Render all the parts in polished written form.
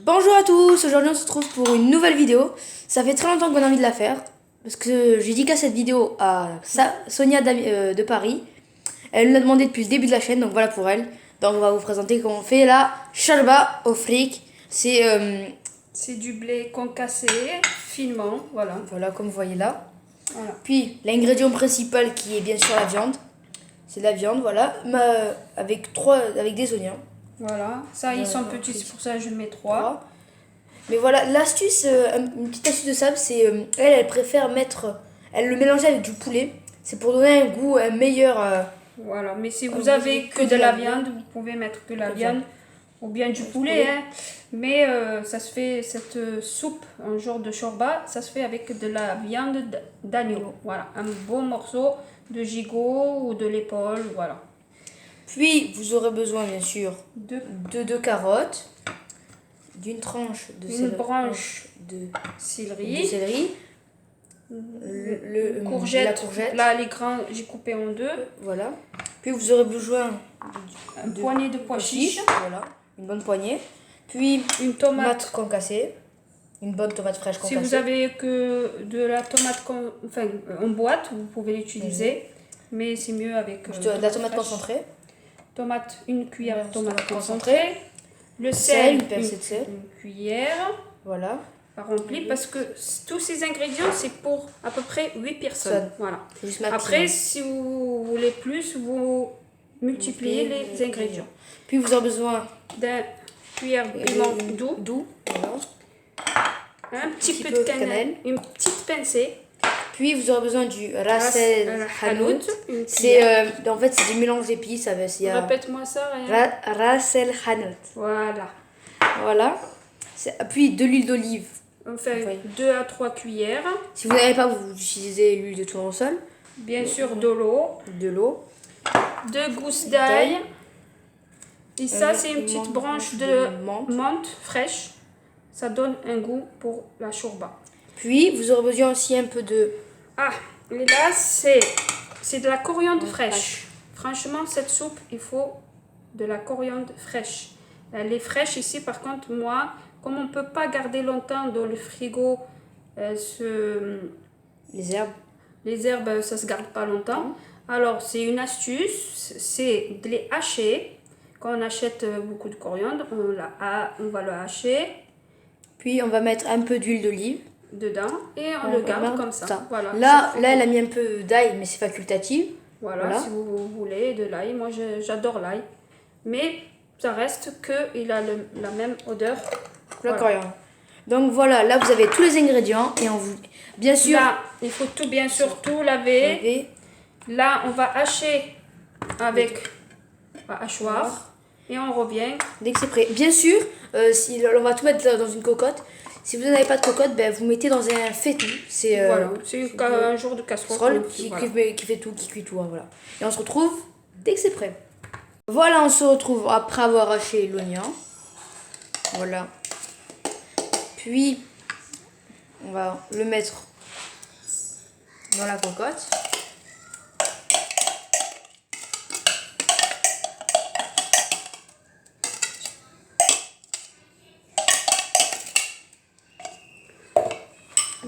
Bonjour à tous, aujourd'hui on se retrouve pour une nouvelle vidéo. Ça fait très longtemps qu'on a envie de la faire parce que j'ai dédié cette vidéo à Sonia de Paris. Elle nous l'a demandé depuis le début de la chaîne, donc voilà pour elle. Donc on va vous présenter comment on fait la chalba au fric. C'est du blé concassé, finement, voilà. Voilà comme vous voyez là. Voilà. Puis l'ingrédient principal qui est bien sûr la viande. C'est la viande, voilà, avec des oignons. Voilà, ça ils sont petits, c'est pour ça que je mets 3. Mais voilà, l'astuce, une petite astuce de Sab, c'est elle préfère elle le mélanger avec du poulet. C'est pour donner un goût meilleur. Voilà, mais si vous avez que de la viande, vous pouvez mettre que la viande ou bien du poulet. Hein. Mais ça se fait, cette soupe, un genre de shorba, ça se fait avec de la viande d'agneau. Voilà, un beau morceau de gigot ou de l'épaule, voilà. Puis vous aurez besoin bien sûr de deux carottes, d'une tranche de branche de céleri. La courgette. Là, les grains, j'ai coupé en 2. Voilà. Puis vous aurez besoin une poignée de pois chiches. Voilà, une bonne poignée. Puis une tomate concassée. Une bonne tomate fraîche concassée. Si vous avez que de la tomate en boîte, vous pouvez l'utiliser. Mais c'est mieux avec de la tomate concentrée. Une cuillère de tomate concentrée. Le sel, une cuillère. Voilà. Rempli parce que tous ces ingrédients c'est pour à peu près 8 personnes. Voilà. Après, si vous voulez plus, vous multipliez les ingrédients. Puis vous aurez besoin d'un cuillère de piment doux. Voilà. Un petit peu de cannelle, une petite pincée. Puis vous aurez besoin du ras el hanout. En fait c'est du mélange d'épices. Répète-moi ça. Ras el hanout. Voilà. Puis de l'huile d'olive. On fait 2 à 3 cuillères. Si vous n'avez pas, vous utilisez l'huile de tournesol. Bien sûr de l'eau. 2 gousses d'ail. Et ça c'est une petite branche de menthe fraîche. Ça donne un goût pour la shorba. Puis vous aurez besoin aussi un peu de... Et là c'est de la coriandre fraîche. Franchement cette soupe il faut de la coriandre fraîche. Elle est fraîche ici par contre moi... Comme on ne peut pas garder longtemps dans le frigo, les herbes, ça ne se garde pas longtemps. Alors, c'est une astuce, c'est de les hacher. Quand on achète beaucoup de coriandre, on va le hacher. Puis, on va mettre un peu d'huile d'olive dedans et on le garde comme ça. Voilà, là, elle a mis un peu d'ail, mais c'est facultatif. Voilà, si vous voulez de l'ail. Moi, j'adore l'ail. Mais ça reste qu'il a la même odeur. La coriandre. Donc voilà, là vous avez tous les ingrédients et bien sûr là il faut tout laver. Là on va hacher avec la hachoir et on revient dès que c'est prêt. Bien sûr, on va tout mettre dans une cocotte. Si vous n'avez pas de cocotte, vous mettez dans un faitout. C'est un genre de casserole qui fait tout, qui cuit tout. Voilà. Et on se retrouve dès que c'est prêt. Voilà, on se retrouve après avoir haché l'oignon. Voilà. Puis, on va le mettre dans la cocotte.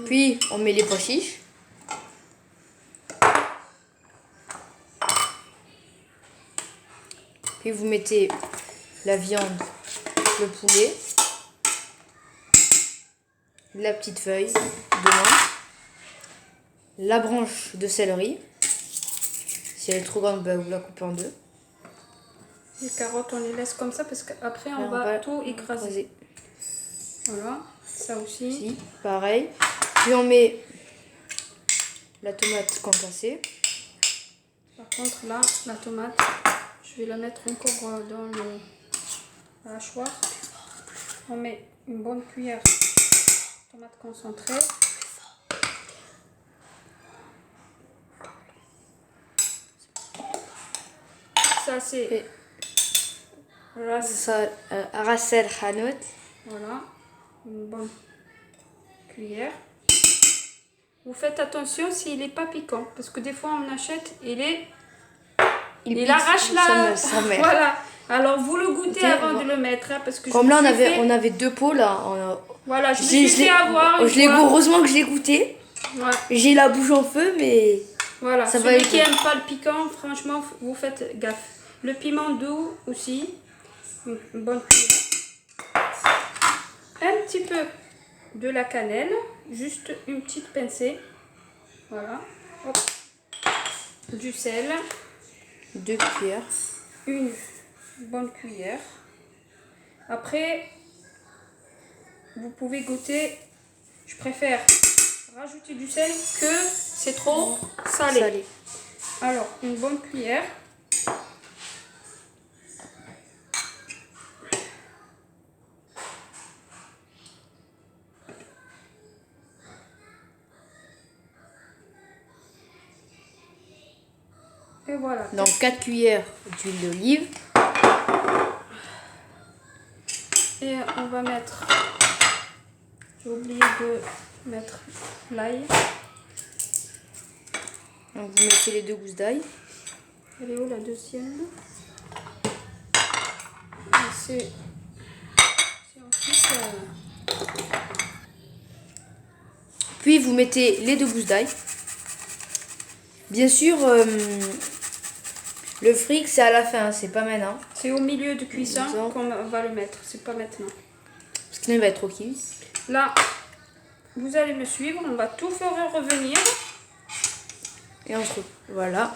Puis, on met les pois chiches. Puis, vous mettez la viande, le poulet. La petite feuille de menthe, la branche de céleri. Si elle est trop grande, vous la coupez en 2. Les carottes, on les laisse comme ça parce qu'après on va tout écraser. Voilà, ça aussi. Pareil. Puis on met la tomate concassée. Par contre là, la tomate, je vais la mettre encore dans la hachoir. On met une bonne cuillère tomate concentrée. Ça c'est ras el hanout. Voilà, une bonne cuillère. Vous faites attention s'il n'est pas piquant parce que des fois on achète il arrache la sa mère. Voilà, Alors vous le goûtez avant de le mettre, hein, parce que comme là on avait 2 pots là. Voilà, je me suis fait avoir une fois. Heureusement que je l'ai goûté. Ouais. J'ai la bouche en feu, mais voilà, ça celui va qui aime pas le piquant, franchement, vous faites gaffe. Le piment doux aussi, une bonne cuillère. Un petit peu de la cannelle, juste une petite pincée. Voilà. Hop. Du sel. 2 cuillères. Une bonne cuillère. Après, vous pouvez goûter. Je préfère rajouter du sel que c'est trop salé. Alors, une bonne cuillère. Et voilà. Donc 4 cuillères d'huile d'olive. Et on va mettre... J'ai oublié de mettre l'ail. Donc vous mettez les 2 gousses d'ail. Elle est où la deuxième? C'est ensuite... Puis vous mettez les 2 gousses d'ail. Bien sûr, le fric c'est à la fin, c'est pas maintenant. C'est au milieu de cuisson qu'on va le mettre, c'est pas maintenant. Parce qu'il va être trop cuit. Là, vous allez me suivre, on va tout faire revenir. Et on se retrouve. Voilà.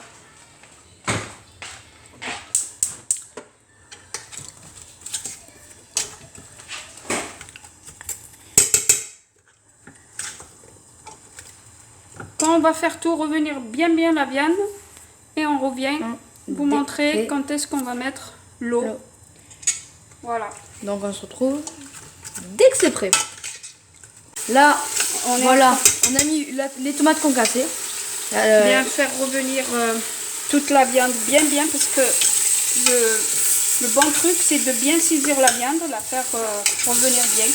Quand on va faire tout revenir bien la viande, et on revient vous montrer quand est-ce qu'on va mettre l'eau. Voilà. Donc on se retrouve dès que c'est prêt. Là, on a mis les tomates concassées. Bien faire revenir toute la viande bien parce que le bon truc c'est de bien saisir la viande, la faire revenir bien.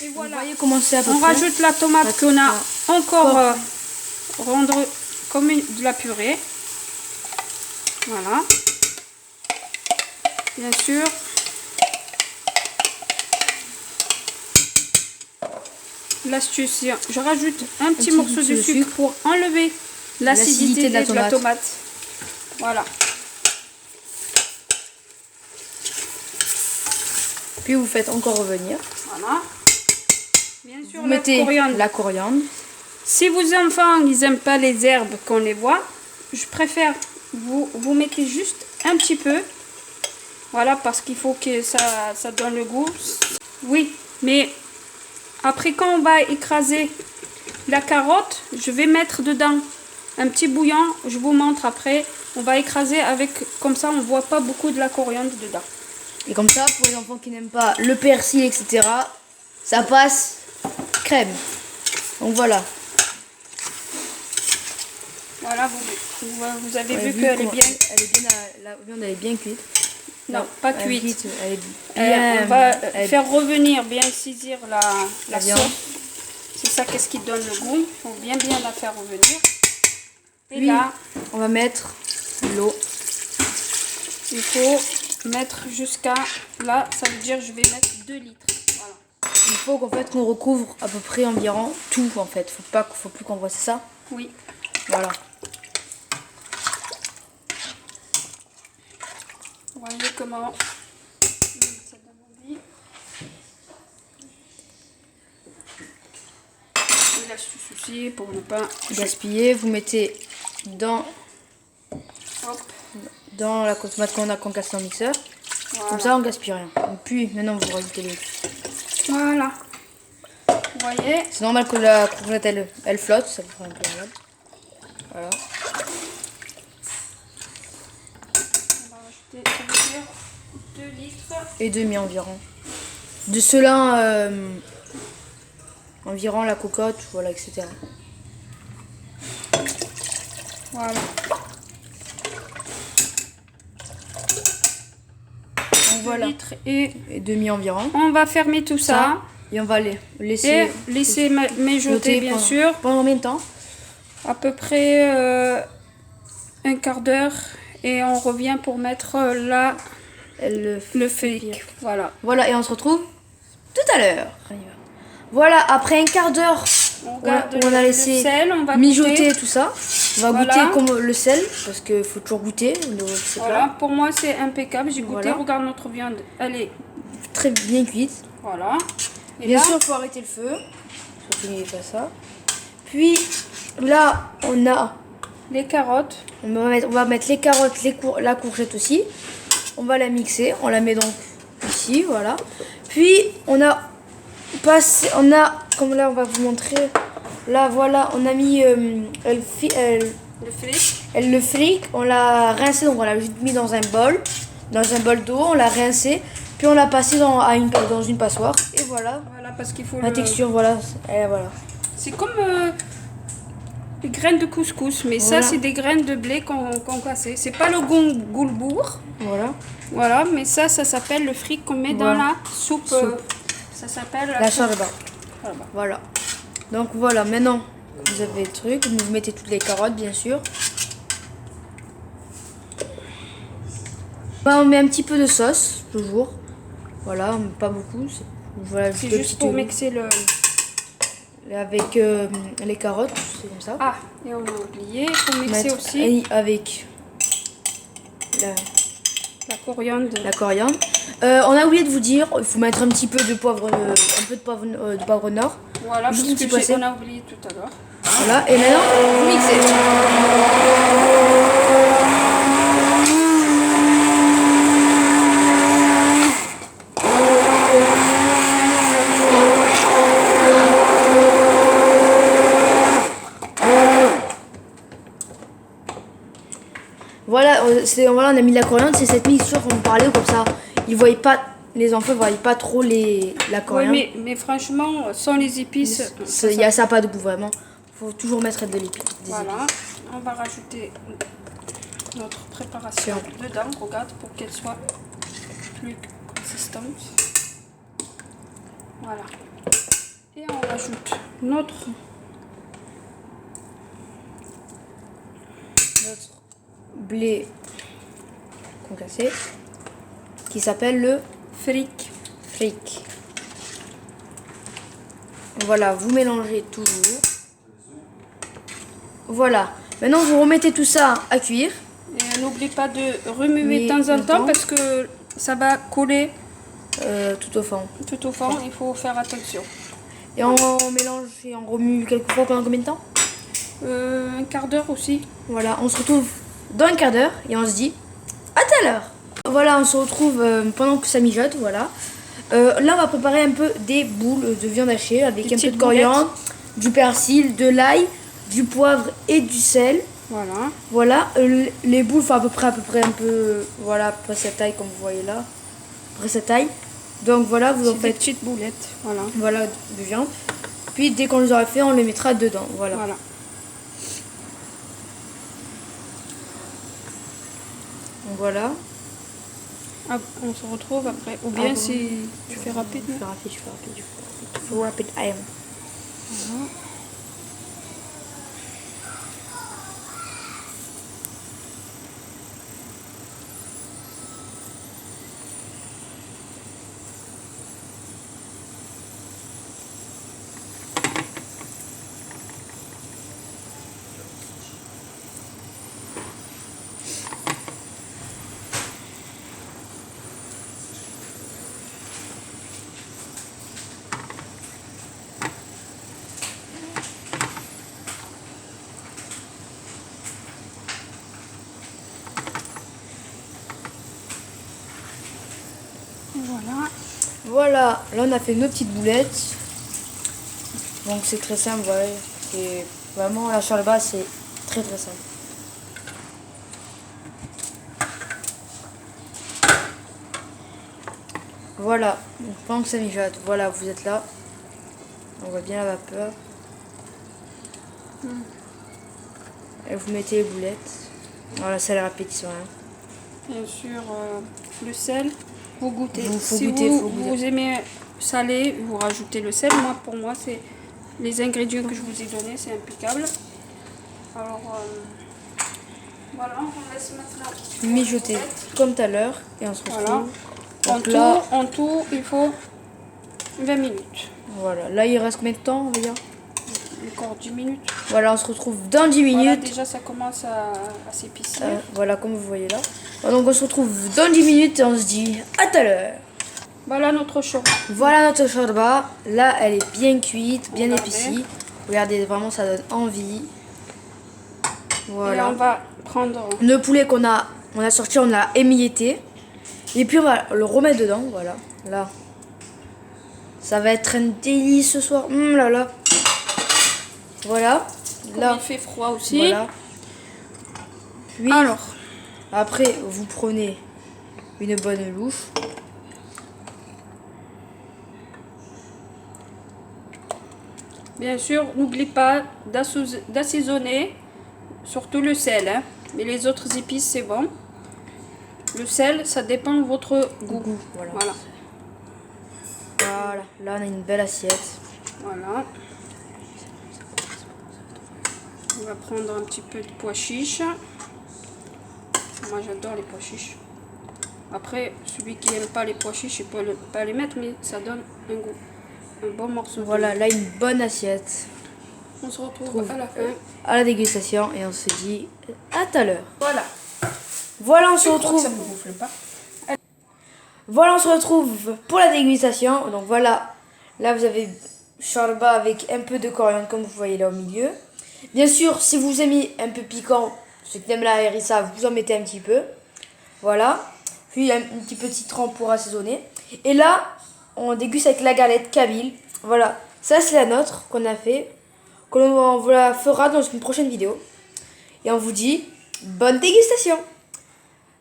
Et voilà. Vous voyez comment c'est à peu on près. rajoute la tomate qu'on a encore rendre comme de la purée. Voilà. Bien sûr. L'astuce, je rajoute un petit morceau de sucre pour enlever l'acidité de la tomate. Voilà. Puis vous faites encore revenir. Voilà. Bien sûr, vous mettez la coriandre. Si vos enfants ils n'aiment pas les herbes qu'on les voit, je préfère vous mettez juste un petit peu. Voilà, parce qu'il faut que ça donne le goût. Oui, mais après quand on va écraser la carotte, je vais mettre dedans un petit bouillon. Je vous montre après. On va écraser avec, comme ça on ne voit pas beaucoup de la coriandre dedans. Et comme ça, pour les enfants qui n'aiment pas le persil, etc., ça passe crème. Donc voilà. Voilà, vous avez vu qu'elle est bien. La viande elle est bien cuite. Non, pas cuite. On va faire revenir, bien saisir la sauce. C'est ça qu'est-ce qui donne le goût. Il faut bien la faire revenir. Et puis, là, on va mettre l'eau. Il faut mettre jusqu'à là, ça veut dire je vais mettre 2 litres. Voilà. Il faut qu'on recouvre à peu près environ tout en fait. Faut plus qu'on voit ça. Oui. Voilà. Voyez comment ça donne envie. Et l'astuce aussi pour ne pas gaspiller, vous mettez dans la tomate qu'on a concassée en mixeur. Voilà. Comme ça on gaspille rien. Et puis maintenant vous rajoutez les. Voilà. Vous voyez. C'est normal que la courgette elle flotte, ça vous fera un peu malade. Voilà. On va rajouter 2 litres. Et demi environ. De cela environ la cocotte, voilà, etc. Voilà. Donc voilà. Et demi environ. On va fermer tout ça. Et on va les laisser mijoter bien sûr. Pendant combien de temps? À peu près un quart d'heure. Et on revient pour mettre le fric. Voilà. Voilà, et on se retrouve tout à l'heure. Voilà, après un quart d'heure, on a laissé le sel, on va mijoter goûter. tout ça. On va Voilà. goûter comme le sel, parce qu'il faut toujours goûter. Voilà, pour moi c'est impeccable. J'ai goûté, Voilà. regarde notre viande, elle est très bien cuite. voilà. Et Bien là, sûr, il faut arrêter le feu. Surtout n'oubliez pas ça. Puis là, on a. les carottes. On va mettre les carottes, la courgette aussi. On va la mixer. On la met donc ici, voilà. Puis on a passé, comme là on va vous montrer. Là voilà, on a mis Le fric. le fric. On l'a rincé, donc on l'a juste mis dans un bol d'eau. On l'a rincé, puis on l'a passé dans une passoire. Et voilà. Voilà, parce qu'il faut La texture, voilà. Et voilà. C'est comme les graines de couscous, mais Voilà. ça c'est des graines de blé qu'on cassait. C'est pas le goulbourg. Voilà. Voilà, mais ça s'appelle le fric qu'on met dans la soupe. Ça s'appelle La soupe. charba. Charba. Voilà. Donc voilà, maintenant vous avez le truc, vous mettez toutes les carottes bien sûr. Bah, on met un petit peu de sauce, toujours. Voilà, mais pas beaucoup. Voilà, C'est le juste petit pour mixer le... avec les carottes, c'est comme ça. Ah, et on a oublié, il faut mixer aussi avec la coriandre. la coriandre. On a oublié de vous dire, il faut mettre un petit peu de poivre, de poivre nord. Voilà, Juste parce un que petit poisson. on a oublié tout à l'heure. Voilà, et maintenant vous mixez. Voilà, voilà, on a mis de la coriandre, c'est cette mixture qu'on parlait, comme ça, les enfants ne voient pas trop la coriandre. Oui, mais franchement, sans les épices, Ça n'a pas de goût vraiment. Faut toujours mettre de l'épice. voilà, on va rajouter notre préparation dedans, regarde, pour qu'elle soit plus consistante. Voilà. Et on rajoute notre Blé concassé qui s'appelle le fric. fric. Voilà, vous mélangez toujours. Voilà. Maintenant, vous remettez tout ça à cuire. Et n'oublie pas de remuer de temps en temps parce que ça va coller tout au fond. tout au fond. Il faut faire attention. Et on mélange et on remue quelques fois pendant combien de temps? Un quart d'heure aussi. Voilà, on se retrouve dans un quart d'heure et on se dit à tout à l'heure. Voilà, on se retrouve pendant que ça mijote, voilà. Là, on va préparer un peu des boules de viande hachée avec un peu de coriandre, du persil, de l'ail, du poivre et du sel. Voilà. Voilà, les boules font à peu près un peu, voilà, à peu près cette taille comme vous voyez là. À peu près cette taille. Donc voilà, vous en Des faites petites boulettes. Voilà. voilà de viande. Puis dès qu'on les aura fait, on les mettra dedans. Voilà. Voilà. Donc voilà. Ah, on se retrouve après. Ou bien si tu fais rapide. Je fais rapide, faut rapid I am. Voilà. Voilà. Voilà, là on a fait nos petites boulettes. Donc c'est très simple, ouais. C'est vraiment la charba, c'est très très simple. Voilà, donc pendant que ça mijote, voilà, vous êtes là. On voit bien la vapeur. Et vous mettez les boulettes. Voilà, ça a l'air appétissant. Hein. Bien sûr, le sel, vous goûtez. Faut Si goûter, vous aimez salé, vous rajoutez le sel. Moi, pour moi, c'est les ingrédients que je vous ai donnés, c'est impeccable. Alors, Voilà, on laisse maintenant mijoter comme tout à l'heure. Et on se retrouve. Voilà. Donc là, En tout, il faut 20 minutes. voilà. Là, il reste combien de temps, on va dire? Encore 10 minutes. Voilà, on se retrouve dans 10 minutes. Voilà, déjà, ça commence à s'épicer. Voilà, comme vous voyez là. Donc, on se retrouve dans 10 minutes et on se dit à tout à l'heure. Voilà notre shorba. Voilà notre shorba. Là, elle est bien cuite, bien Regardez. épaissie. Regardez, vraiment, ça donne envie. Et Voilà. on va prendre... Le poulet qu'on a sorti, on l'a émietté. Et puis, on va le remettre dedans. Voilà. Là. Ça va être un délice ce soir. Là là. Voilà. Comme Là. il fait froid aussi. Voilà. Puis, Alors, après, vous prenez une bonne louche. bien sûr, n'oublie pas d'assaisonner, surtout le sel. Hein. Mais les autres épices, c'est bon. Le sel, ça dépend de votre goût. Voilà. Voilà. Voilà. Là, on a une belle assiette. Voilà. On va prendre un petit peu de pois chiches. Moi, j'adore les pois chiches. Après, celui qui n'aime pas les pois chiches, il peut pas les mettre, mais ça donne un goût. Un bon morceau. Voilà, là, une bonne assiette. On se retrouve à la fin. À la dégustation et on se dit à tout à l'heure. Voilà. Voilà, on se Je crois que retrouve. ça me gonfle pas. Voilà, on se retrouve pour la dégustation. Donc voilà, là vous avez shorba avec un peu de coriandre comme vous voyez là au milieu. Bien sûr, si vous aimez un peu piquant, ceux qui aiment la harissa, vous en mettez un petit peu. Voilà. Puis un petit peu de citron pour assaisonner. Et là, on déguste avec la galette Kabyle. Voilà, ça c'est la nôtre qu'on a fait. On vous la fera dans une prochaine vidéo. Et on vous dit bonne dégustation.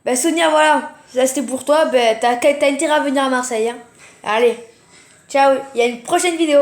Ben Sonia, voilà, ça c'était pour toi. Ben, t'as intérêt à venir à Marseille. Hein. Allez, ciao, il y a une prochaine vidéo.